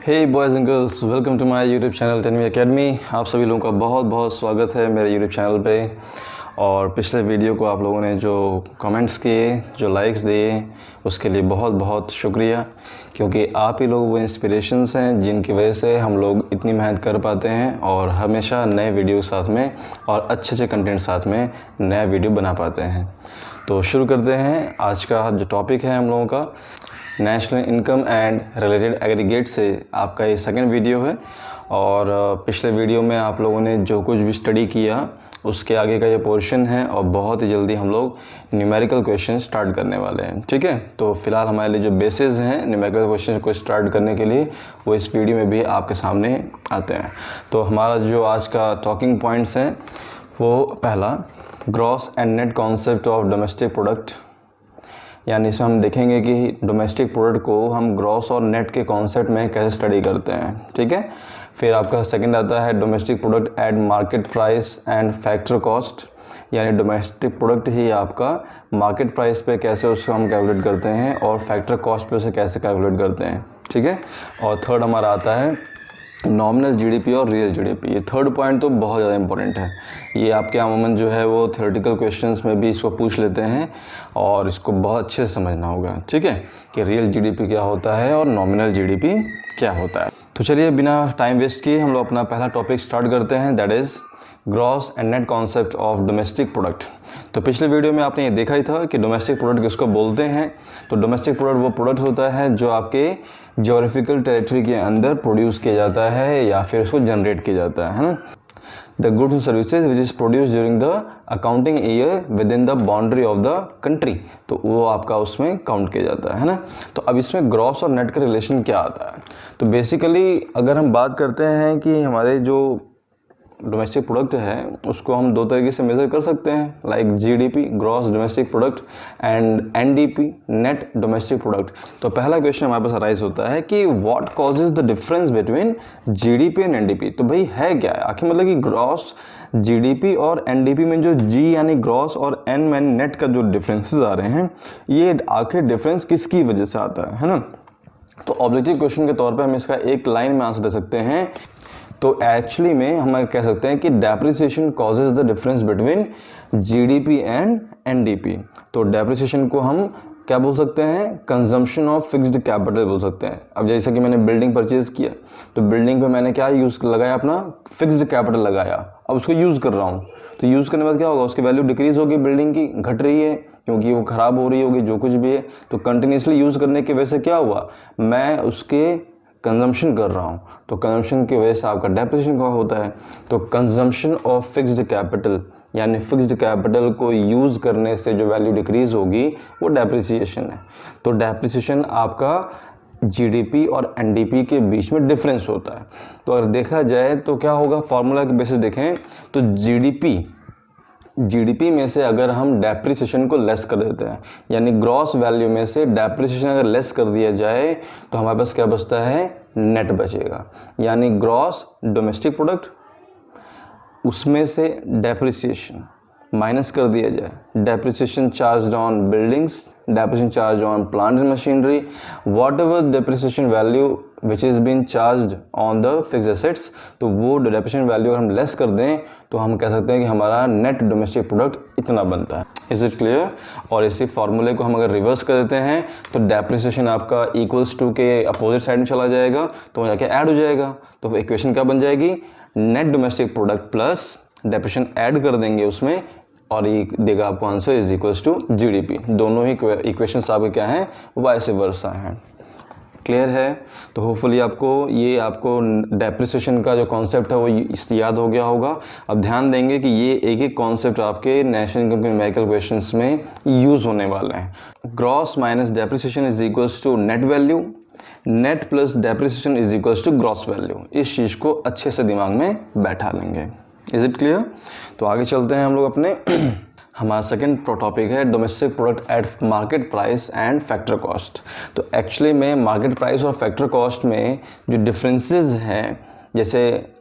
Hey boys and girls, welcome to my YouTube channel 10वीं academy. आप सभी लोगों का बहुत बहुत स्वागत है मेरे यूट्यूब चैनल पे। और पिछले वीडियो को आप लोगों ने जो कमेंट्स किए, जो लाइक्स दिए, उसके लिए बहुत बहुत शुक्रिया, क्योंकि आप ही लोग वो इंस्पिरेशंस हैं जिनकी वजह से हम लोग इतनी मेहनत कर पाते हैं और हमेशा नए वीडियो साथ में और अच्छे अच्छे कंटेंट साथ में नया वीडियो बना पाते हैं। तो शुरू करते हैं। आज का जो टॉपिक है हम लोगों का national income and related aggregate से आपका ये सेकंड वीडियो है। और पिछले वीडियो में आप लोगों ने जो कुछ भी स्टडी किया उसके आगे का ये पोर्शन है और बहुत ही जल्दी हम लोग न्यूमेरिकल क्वेश्चन स्टार्ट करने वाले हैं। ठीक है, तो फिलहाल हमारे लिए जो बेसिस हैं न्यूमेरिकल क्वेश्चन को स्टार्ट करने के लिए वो इस वीडियो में भी आपके सामने आते हैं। तो हमारा जो आज का टॉकिंग पॉइंट्स हैं वो पहला, gross and net concept of domestic product, यानी इसमें हम देखेंगे कि डोमेस्टिक प्रोडक्ट को हम ग्रॉस और नेट के कॉन्सेप्ट में कैसे स्टडी करते हैं। ठीक है, फिर आपका सेकंड आता है domestic product at market price and factor cost, यानी डोमेस्टिक प्रोडक्ट ही आपका मार्केट प्राइस पे कैसे उसको हम कैलकुलेट करते हैं और फैक्टर कॉस्ट पे उसे कैसे कैलकुलेट करते हैं। ठीक है, और थर्ड हमारा आता है नॉमिनल जीडीपी और रियल जीडीपी। ये थर्ड पॉइंट तो बहुत ज़्यादा इंपॉर्टेंट है। ये आपके अमूमन जो है वो थ्योरेटिकल क्वेश्चंस में भी इसको पूछ लेते हैं और इसको बहुत अच्छे से समझना होगा। ठीक है, कि रियल जीडीपी क्या होता है और नॉमिनल जीडीपी क्या होता है। तो चलिए बिना टाइम वेस्ट किए हम लोग अपना पहला टॉपिक स्टार्ट करते हैं, that is gross and net concept of domestic product. तो पिछले वीडियो में आपने ये देखा ही था कि डोमेस्टिक प्रोडक्ट किसको बोलते हैं। तो डोमेस्टिक प्रोडक्ट वो प्रोडक्ट होता है जो आपके ज्योग्राफिकल टेरिटरी के अंदर प्रोड्यूस किया जाता है या फिर उसको जनरेट किया जाता है ना। The goods and services which is produce during the accounting year with in the boundary of the country, तो वो आपका उसमें काउंट किया जाता है ना। तो अब इसमें ग्रॉस और नेट का रिलेशन क्या आता है। तो बेसिकली अगर हम बात करते हैं कि हमारे जो डोमेस्टिक प्रोडक्ट है उसको हम दो तरीके से मेज़र कर सकते हैं, like GDP gross domestic product and NDP net domestic product. तो पहला क्वेश्चन हमारे पास अराइज होता है कि what causes the difference between GDP and NDP. तो भाई है क्या है आखिर, मतलब कि ग्रॉस जीडीपी और एनडीपी में जो जी यानी ग्रॉस और एन में नेट का जो डिफरेंसेस आ रहे हैं, ये आखिर डिफरेंस किसकी वजह से आता है ना। तो ऑब्जेक्टिव क्वेश्चन के तौर पर हम इसका एक लाइन में आंसर दे सकते हैं। तो एक्चुअली में हम कह सकते हैं कि depreciation causes the difference between GDP and NDP. तो डेप्रिसिएशन को हम क्या बोल सकते हैं, कंजम्पशन ऑफ फिक्स्ड कैपिटल बोल सकते हैं। अब जैसे कि मैंने बिल्डिंग परचेज किया तो बिल्डिंग पे मैंने क्या यूज़ लगाया, अपना फिक्स्ड कैपिटल लगाया। अब उसको यूज़ कर रहा हूँ तो यूज़ करने के बाद क्या होगा, उसकी वैल्यू डिक्रीज होगी, बिल्डिंग की घट रही है क्योंकि वो ख़राब हो रही होगी जो कुछ भी है। तो कंटिन्यूसली यूज़ करने की वजह से क्या हुआ, मैं उसके कंजम्पशन कर रहा हूँ, तो कंजम्पशन की वजह से आपका डेप्रिसिएशन क्या होता है। तो कंजम्पशन ऑफ फिक्स्ड कैपिटल, यानी फिक्स्ड कैपिटल को यूज़ करने से जो वैल्यू डिक्रीज होगी वो डेप्रिसिएशन है। तो डेप्रिसिएशन आपका जीडीपी और एनडीपी के बीच में डिफरेंस होता है। तो अगर देखा जाए तो क्या होगा, फार्मूला के बेसिस देखें तो जीडीपी में से अगर हम डेप्रिसिएशन को लेस कर देते हैं, यानी ग्रॉस वैल्यू में से डेप्रिसिएशन अगर लेस कर दिया जाए तो हमारे पास क्या बचता है, नेट बचेगा। यानी ग्रॉस डोमेस्टिक प्रोडक्ट उसमें से डेप्रिसिएशन माइनस कर दिया जाए, depreciation charge on buildings, depreciation charge on plant and machinery, whatever depreciation value which is been charge on the fixed assets, तो वो डेप्रिसिएशन वैल्यू अगर हम लेस कर दें तो हम कह सकते हैं कि हमारा नेट डोमेस्टिक प्रोडक्ट इतना बनता है। Is it clear. और इसी फार्मूले को हम अगर रिवर्स कर देते हैं तो डेप्रिसिएशन आपका इक्वल्स टू के अपोजिट साइड में चला जाएगा, तो वहाँ जाके ऐड हो जाएगा। तो इक्वेशन क्या बन जाएगी, net domestic product plus depreciation add कर देंगे उसमें और ये देगा आपको answer is equals to GDP. दोनों ही इक्वेशंस आपके क्या हैं, वाइस वर्सा हैं। क्लियर है। तो होपफुली आपको डेप्रिसिएशन का जो कॉन्सेप्ट है वो याद हो गया होगा। अब ध्यान देंगे कि ये एक एक कॉन्सेप्ट आपके नेशनल इनकम के न्यूमेरिकल क्वेश्चंस में यूज़ होने वाले हैं। Gross minus depreciation is equals to net value, net plus depreciation is equals to gross value. इस चीज़ को अच्छे से दिमाग में बैठा लेंगे। Is it clear. तो आगे चलते हैं हम लोग अपने हमारा सेकंड टॉपिक है domestic product at market price and factor cost. तो एक्चुअली में मार्केट प्राइस और फैक्टर कॉस्ट में जो डिफरेंसेस हैं, जैसे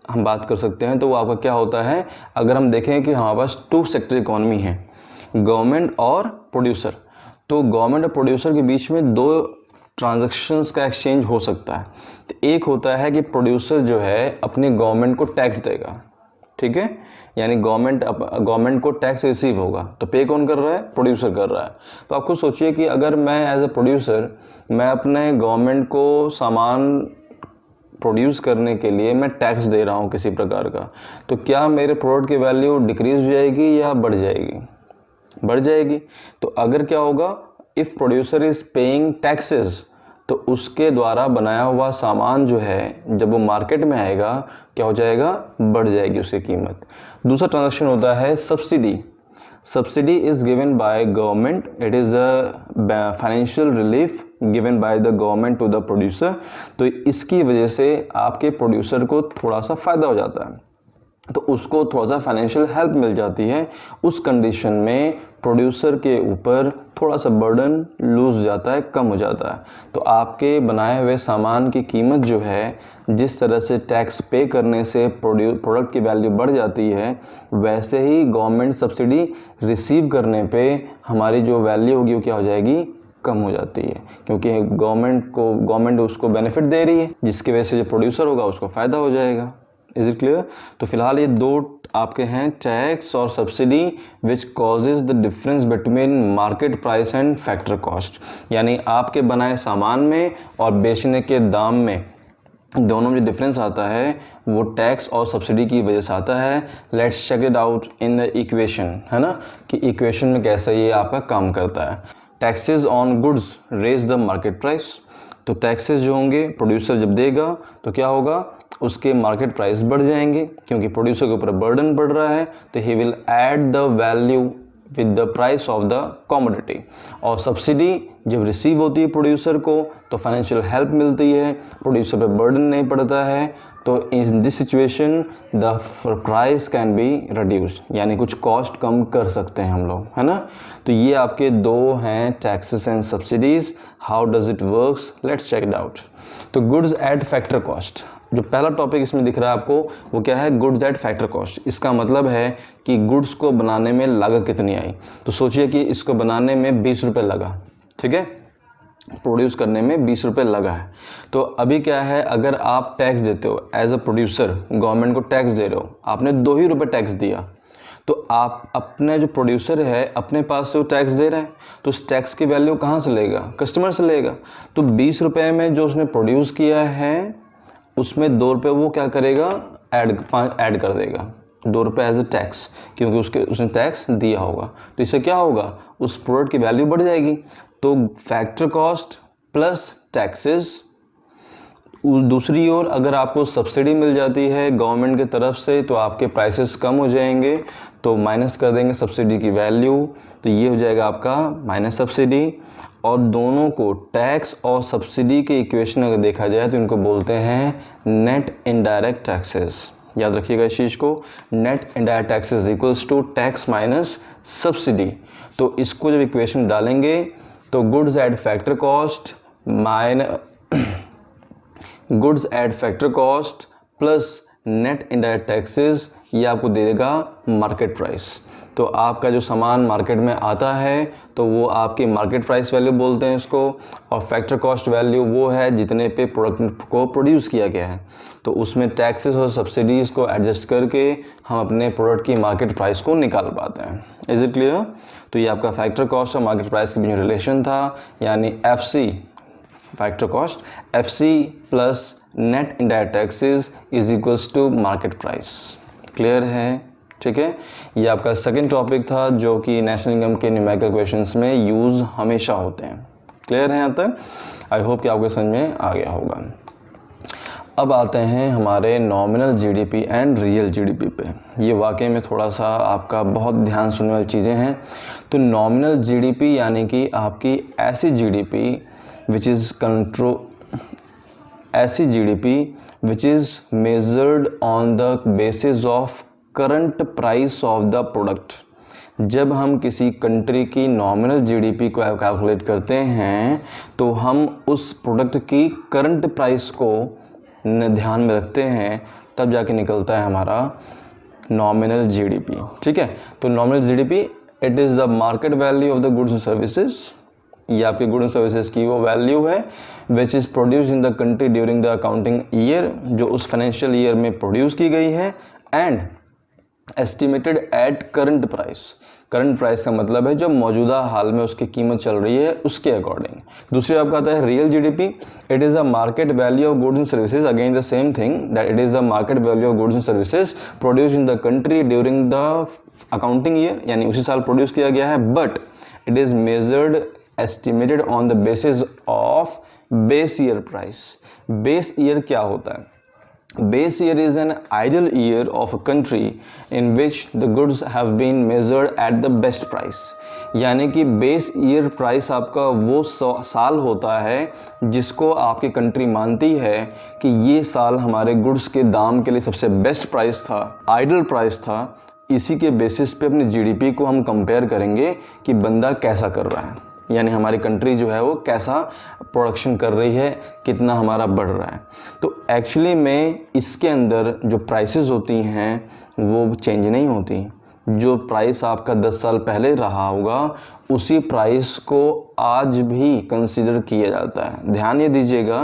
हम बात कर सकते हैं तो वो आपका क्या होता है, अगर हम देखें कि हमारे पास टू सेक्टर इकोनॉमी है, गवर्नमेंट और प्रोड्यूसर। तो गवर्नमेंट और प्रोड्यूसर के बीच में दो ट्रांजैक्शंस का एक्सचेंज हो सकता है। तो एक होता है कि प्रोड्यूसर जो है अपनी गवर्नमेंट को टैक्स देगा, ठीक है, यानी गवर्नमेंट को टैक्स रिसीव होगा, तो पे कौन कर रहा है? प्रोड्यूसर कर रहा है। तो आप खुद सोचिए कि अगर मैं एज अ प्रोड्यूसर मैं अपने गवर्नमेंट को सामान प्रोड्यूस करने के लिए मैं टैक्स दे रहा हूँ किसी प्रकार का, तो क्या मेरे प्रोडक्ट की वैल्यू डिक्रीज हो जाएगी या बढ़ जाएगी? बढ़ जाएगी। तो अगर क्या होगा, if producer is paying taxes, तो उसके द्वारा बनाया हुआ सामान जो है जब वो मार्केट में आएगा क्या हो जाएगा? बढ़ जाएगी उसकी कीमत। दूसरा ट्रांजैक्शन होता है subsidy. Subsidy is given by government, it is a financial relief given by the government to the producer. तो इसकी वजह से आपके प्रोड्यूसर को थोड़ा सा फ़ायदा हो जाता है, तो उसको थोड़ा सा फाइनेंशियल हेल्प मिल जाती है। उस कंडीशन में प्रोड्यूसर के ऊपर थोड़ा सा बर्डन लूज हो जाता है, कम हो जाता है। तो आपके बनाए हुए सामान की कीमत जो है, जिस तरह से टैक्स पे करने से प्रोडक्ट की वैल्यू बढ़ जाती है, वैसे ही गवर्नमेंट सब्सिडी रिसीव करने पे हमारी जो वैल्यू होगी वो क्या हो जाएगी? कम हो जाती है, क्योंकि गवर्नमेंट उसको बेनिफिट दे रही है, जिसकी वजह से जो प्रोड्यूसर होगा उसको फ़ायदा हो जाएगा। Is it clear? तो फिलहाल ये दो आपके हैं, टैक्स और subsidy, which causes the difference between market price and factor cost. यानी आपके बनाए सामान में और बेचने के दाम में दोनों में जो डिफरेंस आता है वो टैक्स और सब्सिडी की वजह से आता है। Let's check it out in the equation, है ना, कि इक्वेशन में कैसे ये आपका काम करता है। Taxes on goods raise the market price. तो टैक्सेस जो होंगे प्रोड्यूसर जब देगा तो क्या होगा? उसके मार्केट प्राइस बढ़ जाएंगे, क्योंकि प्रोड्यूसर के ऊपर बर्डन बढ़ रहा है, तो he will add the value with the price of the commodity. और सब्सिडी जब रिसीव होती है प्रोड्यूसर को तो फाइनेंशियल हेल्प मिलती है, प्रोड्यूसर पे बर्डन नहीं पड़ता है, तो in this situation the price can be reduced, यानी कुछ कॉस्ट कम कर सकते हैं हम लोग, है ना। तो ये आपके दो हैं, taxes and subsidies. How does it works? Let's check it out. तो गुड्स एट फैक्टर कॉस्ट, जो पहला टॉपिक इसमें दिख रहा है आपको वो क्या है? Goods at factor cost. इसका मतलब है कि गुड्स को बनाने में लागत कितनी आई। तो सोचिए कि इसको बनाने में 20 रुपये लगा, ठीक है, प्रोड्यूस करने में 20 रुपये लगा है। तो अभी क्या है, अगर आप टैक्स देते हो एज अ प्रोड्यूसर, गवर्नमेंट को टैक्स दे रहे हो, आपने 2 ही रुपये टैक्स दिया, तो आप अपने जो प्रोड्यूसर है अपने पास से वो टैक्स दे रहा है, तो उस टैक्स की वैल्यू कहाँ से लेगा? कस्टमर से लेगा। तो 20 रुपये में जो उसने प्रोड्यूस किया है उसमें 2 रुपये वो क्या करेगा? ऐड कर देगा, 2 रुपये एज ए टैक्स, क्योंकि उसने टैक्स दिया होगा। तो इससे क्या होगा? उस प्रोडक्ट की वैल्यू बढ़ जाएगी। तो फैक्टर कॉस्ट प्लस टैक्सेस। दूसरी ओर अगर आपको सब्सिडी मिल जाती है गवर्नमेंट की तरफ से तो आपके प्राइसेस कम हो जाएंगे, तो माइनस कर देंगे सब्सिडी की वैल्यू, तो ये हो जाएगा आपका माइनस सब्सिडी। और दोनों को टैक्स और सब्सिडी के इक्वेशन अगर देखा जाए तो इनको बोलते हैं नेट इनडायरेक्ट टैक्सेस। याद रखिएगा इस चीज़ को, net indirect taxes equals to tax minus subsidy. तो इसको जब इक्वेशन डालेंगे तो goods at factor cost goods at factor cost plus net indirect taxes, ये आपको दे देगा मार्केट प्राइस। तो आपका जो सामान मार्केट में आता है तो वो आपकी मार्केट प्राइस वैल्यू बोलते हैं इसको, और फैक्टर कॉस्ट वैल्यू वो है जितने पे प्रोडक्ट को प्रोड्यूस किया गया है। तो उसमें टैक्सेस और सब्सिडीज़ को एडजस्ट करके हम अपने प्रोडक्ट की मार्केट प्राइस को निकाल पाते हैं। Is it clear? तो ये आपका फैक्टर कॉस्ट और मार्केट प्राइस के बीच में रिलेशन था, यानी FC factor cost, FC plus net indirect taxes is equals to market price. Clear है? ठीक है, ये आपका सेकंड टॉपिक था जो कि नेशनल इनकम के न्यूमेरिकल क्वेश्चंस में यूज़ हमेशा होते हैं। क्लियर है यहाँ तक? आई होप कि आपको समझ में आ गया होगा। अब आते हैं हमारे nominal GDP and real GDP पे। ये वाकई में थोड़ा सा आपका बहुत ध्यान सुनने वाली चीज़ें हैं। तो नॉमिनल जीडीपी यानी कि आपकी ऐसी GDP which is measured on the basis of current price of the product. जब हम किसी कंट्री की नॉमिनल जीडीपी को कैलकुलेट करते हैं तो हम उस प्रोडक्ट की करंट प्राइस को ध्यान में रखते हैं, तब जाके निकलता है हमारा नॉमिनल जीडीपी। ठीक है, तो nominal GDP it is the market value of the goods and services ये आपके गुड एंड सर्विसेज की वो वैल्यू है which is produce in the country during the accounting year, जो उस फाइनेंशियल ईयर में प्रोड्यूस की गई है, and estimated at current price. Current price का मतलब है जो मौजूदा हाल में उसकी कीमत चल रही है उसके अकॉर्डिंग। दूसरी आपका आता है real GDP. It is the market value of goods and services, again the same thing that it is the market value of goods and services produce in the country during the accounting year, यानी उसी साल produce किया गया है, but it is measured estimated on the basis of base year price. Base year क्या होता है? Base year is an ideal year of a country in which the goods have been measured at the best price। यानी कि base year price आपका वो साल होता है जिसको आपकी कंट्री मानती है कि ये साल हमारे गुड्स के दाम के लिए सबसे बेस्ट प्राइस था, आइडल प्राइस था। इसी के बेसिस पे अपनी जीडीपी को हम कंपेयर करेंगे कि बंदा कैसा कर रहा है, यानी हमारी कंट्री जो है वो कैसा प्रोडक्शन कर रही है, कितना हमारा बढ़ रहा है। तो एक्चुअली में इसके अंदर जो प्राइसेस होती हैं वो चेंज नहीं होती। जो प्राइस आपका 10 साल पहले रहा होगा उसी प्राइस को आज भी कंसीडर किया जाता है। ध्यान ये दीजिएगा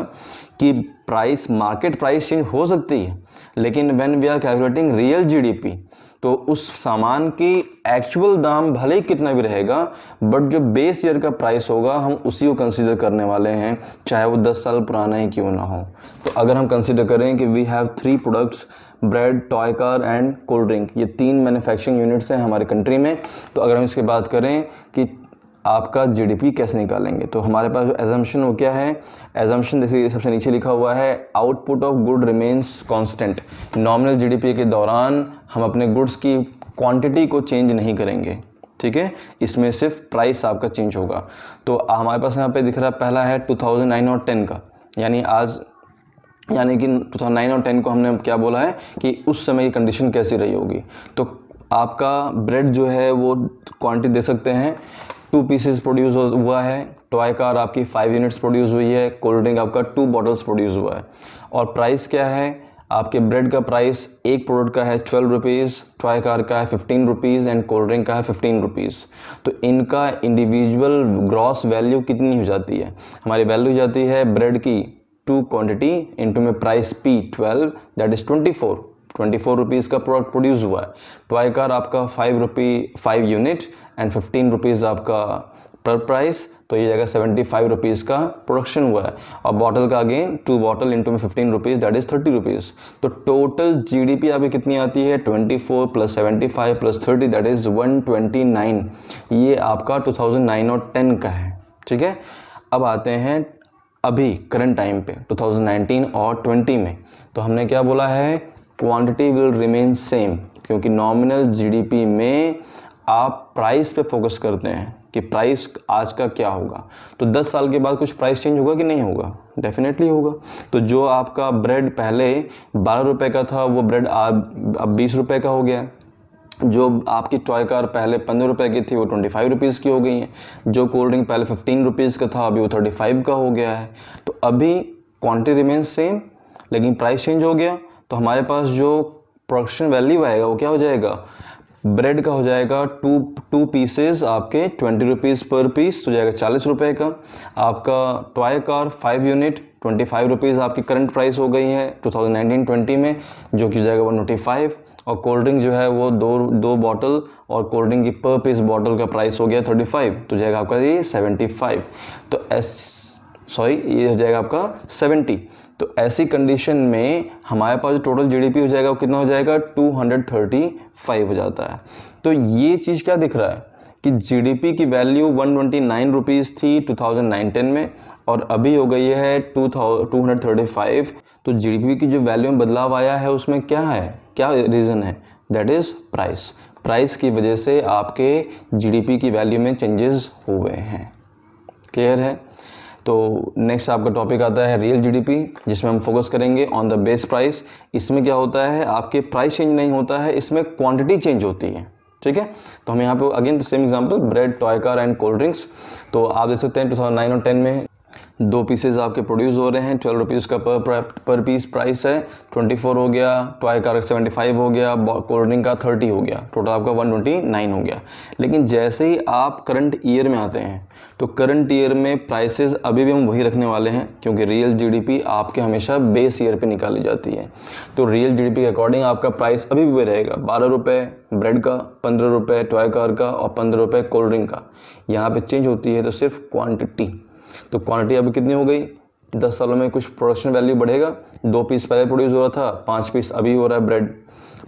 कि प्राइस, मार्केट प्राइस चेंज हो सकती है, लेकिन when we are calculating real GDP तो उस सामान की एक्चुअल दाम भले ही कितना भी रहेगा, बट जो बेस ईयर का प्राइस होगा हम उसी को कंसीडर करने वाले हैं, चाहे वो 10 साल पुराना ही क्यों ना हो। तो अगर हम कंसीडर करें कि we have 3 products, bread, toy car and cold drink, ये 3 मैन्युफैक्चरिंग यूनिट्स हैं हमारे कंट्री में। तो अगर हम इसकी बात करें कि आपका जीडीपी कैसे निकालेंगे, तो हमारे पास जो एजम्पशन वो क्या है? एजम्पशन जैसे सबसे नीचे लिखा हुआ है, output of good remains constant. Nominal GDP के दौरान हम अपने गुड्स की क्वांटिटी को चेंज नहीं करेंगे, ठीक है, इसमें सिर्फ प्राइस आपका चेंज होगा। तो हमारे पास यहाँ पे दिख रहा है पहला है 2009 और 10 का, यानी कि 2009 और 10 को हमने क्या बोला है कि उस समय की कंडीशन कैसी रही होगी। तो आपका ब्रेड जो है वो क्वांटिटी दे सकते हैं, 2 पीसेस प्रोड्यूस हुआ है, टॉय कार आपकी 5 यूनिट्स प्रोड्यूस हुई है, कोल्ड ड्रिंक आपका 2 बॉटल्स प्रोड्यूस हुआ है। और प्राइस क्या है? आपके ब्रेड का प्राइस एक प्रोडक्ट का है 12 रुपीज़, टॉय कार का है 15 रुपीज़ एंड कोल्ड ड्रिंक का है 15 रुपीज़। तो इनका इंडिविजुअल ग्रॉस वैल्यू कितनी हो जाती है? हमारी वैल्यू हो जाती है ब्रेड की 2 क्वांटिटी इंटू में price P 12, that is 24 rupees का प्रोडक्ट प्रोड्यूस हुआ है। टॉय कार आपका 5 यूनिट एंड 15 रुपीज़ आपका पर प्राइस, तो ये जगह 75 रुपीज़ का प्रोडक्शन हुआ है। और बॉटल का अगेन 2 बॉटल इंटू में 15 रुपीज़, दैट इज़ 30 रुपीज़। तो टोटल जीडीपी आपकी कितनी आती है? 24 + 75 + 30, दैट इज़ 129। ये आपका 2009 और 10 का है, ठीक है। अब आते हैं अभी करंट टाइम पे 2019 और 20 में। तो हमने क्या बोला है? क्वांटिटी विल रिमेन सेम, क्योंकि नॉमिनल जीडीपी में आप प्राइस पे फोकस करते हैं कि प्राइस आज का क्या होगा। तो 10 साल के बाद कुछ प्राइस चेंज होगा कि नहीं होगा? डेफिनेटली होगा। तो जो आपका ब्रेड पहले 12 रुपये का था वो ब्रेड अब 20 रुपये का हो गया। जो आपकी टॉय कार पहले 15 रुपये की थी वो 25 रुपीज़ की हो गई है। जो कोल्ड ड्रिंक पहले 15 रुपीज़ का था अभी वो 35 का हो गया है। तो अभी क्वांटिटी रिमेन्स सेम लेकिन प्राइस चेंज हो गया। तो हमारे पास जो प्रोडक्शन वैल्यू आएगा वो क्या हो जाएगा? ब्रेड का हो जाएगा 2 पीसेस आपके 20 रुपीज़ पर पीस, तो जाएगा 40 रुपये का। आपका टॉय कार 5 यूनिट 25 रुपीज़ आपकी करंट प्राइस हो गई है 2019-20 में, जो कि जाएगा 125। और कोल्ड ड्रिंक जो है वो दो बॉटल और कोल्ड ड्रिंक की पर पीस बॉटल का प्राइस हो गया 35, तो जाएगा आपका ये 75। तो ये हो जाएगा आपका 70। तो ऐसी कंडीशन में हमारे पास जो टोटल जीडीपी हो जाएगा वो कितना हो जाएगा? 235 हो जाता है। तो ये चीज़ क्या दिख रहा है कि जीडीपी की वैल्यू 129 रुपीज़ थी 2009-10 में और अभी हो गई है 235। तो जीडीपी की जो वैल्यू में बदलाव आया है उसमें क्या है, क्या रीज़न है? That is price. प्राइस की वजह से आपके जीडीपी की वैल्यू में चेंजेस हुए हैं। क्लियर है? तो नेक्स्ट आपका टॉपिक आता है रियल जीडीपी, जिसमें हम फोकस करेंगे ऑन द बेस प्राइस। इसमें क्या होता है? आपके प्राइस चेंज नहीं होता है, इसमें क्वांटिटी चेंज होती है, ठीक है। तो हम यहाँ पे again same example bread, toy car and cold drinks. तो आप देख सकते हैं 2009 और 10 में 2 पीसेज आपके प्रोड्यूस हो रहे हैं, 12 रुपीज़ का पर पीस प्राइस है, 24 हो गया, टॉय कार 75 हो गया, कोल्ड ड्रिंक का 30 हो गया, टोटल आपका 129 हो गया। लेकिन जैसे ही आप करंट ईयर में आते हैं तो करंट ईयर में प्राइसेस अभी भी हम वही रखने वाले हैं, क्योंकि रियल जीडीपी आपके हमेशा बेस ईयर पे निकाली जाती है। तो रियल जीडीपी के अकॉर्डिंग आपका प्राइस अभी भी वही रहेगा, 12 रुपये ब्रेड का, 15 रुपये टॉय कार का और 15 रुपये कोल्ड ड्रिंक का। यहाँ पे चेंज होती है तो सिर्फ क्वांटिटी। तो क्वांटिटी अभी कितनी हो गई, 10 सालों में कुछ प्रोडक्शन वैल्यू बढ़ेगा। 2 पीस पहले प्रोड्यूस हो रहा था, 5 पीस अभी हो रहा है ब्रेड।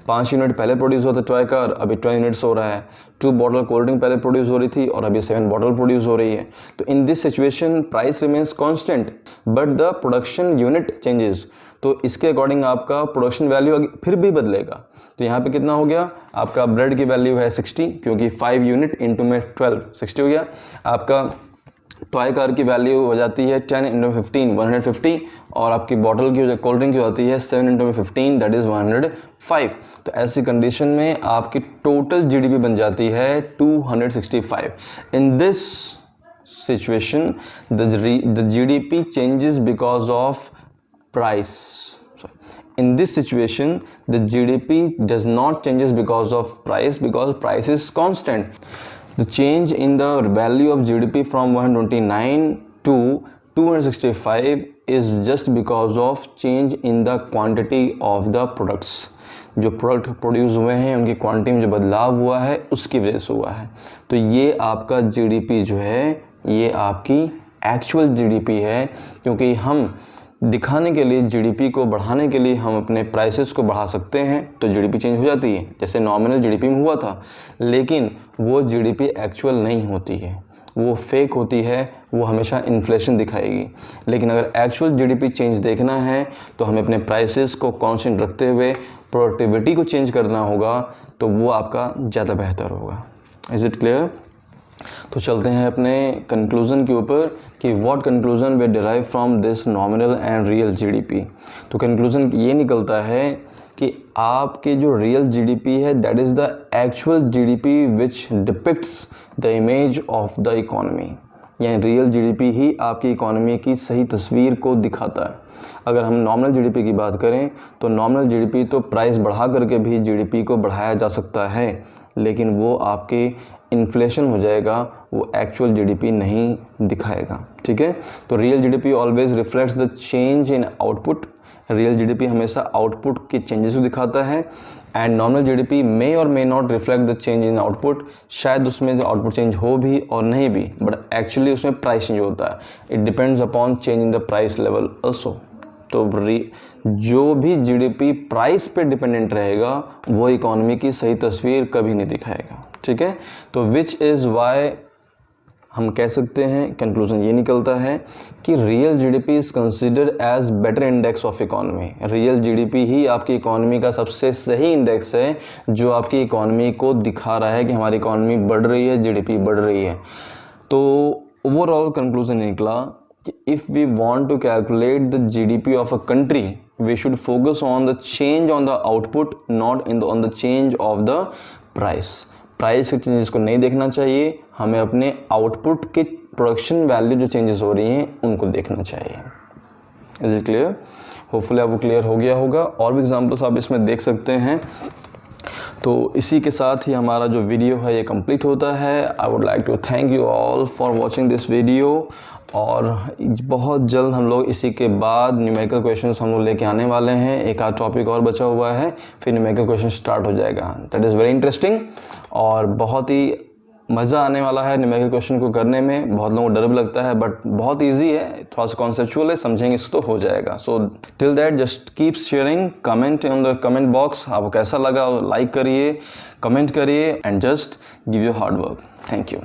5 यूनिट पहले प्रोड्यूस होता टॉय कार, अभी 20 यूनिट्स हो रहा है। 2 बॉटल कोल्ड ड्रिंक पहले प्रोड्यूस हो रही थी और अभी 7 बॉटल प्रोड्यूस हो रही है। तो in this situation price remains constant but the production unit changes. तो इसके अकॉर्डिंग आपका प्रोडक्शन वैल्यू फिर भी बदलेगा। तो यहाँ पे कितना हो गया, आपका ब्रेड की वैल्यू है 60, क्योंकि 5 यूनिट इंटू में 12 60 हो गया। आपका टॉय कार की वैल्यू हो जाती है 10 इंटू 15 150, और आपकी बॉटल की जो कोल्ड ड्रिंक की होती है 7 इंटू 15 दैट इज़ 105। तो ऐसी कंडीशन में आपकी टोटल जीडीपी बन जाती है 265। In this situation the GDP changes because of price. In this situation, the GDP does not changes because of price, because price is constant. The change in the value of GDP from 129 to 265 is just because of change in the quantity of the products. जो product produce हुए हैं उनकी quantity में जो बदलाव हुआ है उसकी वजह से हुआ है। तो ये आपका जीडीपी जो है ये आपकी एक्चुअल जीडीपी है, क्योंकि हम दिखाने के लिए जीडीपी को बढ़ाने के लिए हम अपने प्राइसेस को बढ़ा सकते हैं तो जीडीपी चेंज हो जाती है, जैसे नॉमिनल जीडीपी में हुआ था। लेकिन वो जीडीपी एक्चुअल नहीं होती है, वो फेक होती है, वो हमेशा इन्फ्लेशन दिखाएगी। लेकिन अगर एक्चुअल जीडीपी चेंज देखना है तो हमें अपने प्राइसेस को कांस्टेंट रखते हुए प्रोडक्टिविटी को चेंज करना होगा, तो वो आपका ज़्यादा बेहतर होगा। Is it clear? तो चलते हैं अपने कंक्लूज़न के ऊपर कि what conclusion way derive from this nominal and real GDP. तो कंक्लूज़न ये निकलता है कि आपके जो रियल जीडीपी है that is the actual GDP which depicts the image of the economy. यानी रियल जीडीपी ही आपकी इकोनॉमी की सही तस्वीर को दिखाता है। अगर हम नॉमिनल जीडीपी की बात करें तो नॉमिनल जीडीपी तो प्राइस बढ़ा करके भी जीडीपी को बढ़ाया जा सकता है, लेकिन वो आपके इन्फ्लेशन हो जाएगा, वो एक्चुअल जीडीपी नहीं दिखाएगा। ठीक है, तो real GDP always reflects the change in output. Real GDP हमेशा आउटपुट के चेंजेस को दिखाता है, एंड नॉमिनल जीडीपी मे और may not reflect the change in output. शायद उसमें जो आउटपुट चेंज हो भी और नहीं भी, बट एक्चुअली उसमें प्राइस चेंज होता है। It depends upon change in the price level also. तो जो भी जीडीपी प्राइस पे डिपेंडेंट रहेगा वो इकोनॉमी की सही तस्वीर कभी नहीं दिखाएगा। ठीक है, तो विच इज़ वाई हम कह सकते हैं कंक्लूजन ये निकलता है कि real GDP is considered as better index of economy. Real GDP ही आपकी इकोनॉमी का सबसे सही इंडेक्स है, जो आपकी इकोनॉमी को दिखा रहा है कि हमारी इकोनॉमी बढ़ रही है, जीडीपी बढ़ रही है। तो ओवरऑल कंक्लूजन निकला कि if we want to calculate the GDP of a country we should focus on the change on the output, not on the change of the price. Price के चेंजेस को नहीं देखना चाहिए, हमें अपने आउटपुट के प्रोडक्शन वैल्यू जो changes हो रही हैं उनको देखना चाहिए। Is it clear? होपफुली आपको क्लियर हो गया होगा। और भी एग्जांपल्स आप इसमें देख सकते हैं। तो इसी के साथ ही हमारा जो वीडियो है ये कंप्लीट होता है। I would like to thank you all for watching this video, और बहुत जल्द हम लोग इसी के बाद न्यूमेरिकल क्वेश्चंस हम लोग लेके आने वाले हैं। एक आध टॉपिक और बचा हुआ है, फिर न्यूमेरिकल क्वेश्चन स्टार्ट हो जाएगा। दैट इज़ वेरी इंटरेस्टिंग और बहुत ही मज़ा आने वाला है न्यूमेरिकल क्वेश्चन को करने में। बहुत लोगों को डर भी लगता है बट बहुत ईजी है, थोड़ा सा कॉन्सेप्चुअल है, समझेंगे इसको तो हो जाएगा। So till that just keep sharing, comment on the comment box, आपको कैसा लगा लाइक करिए, कमेंट करिए and just give your hard work. Thank you.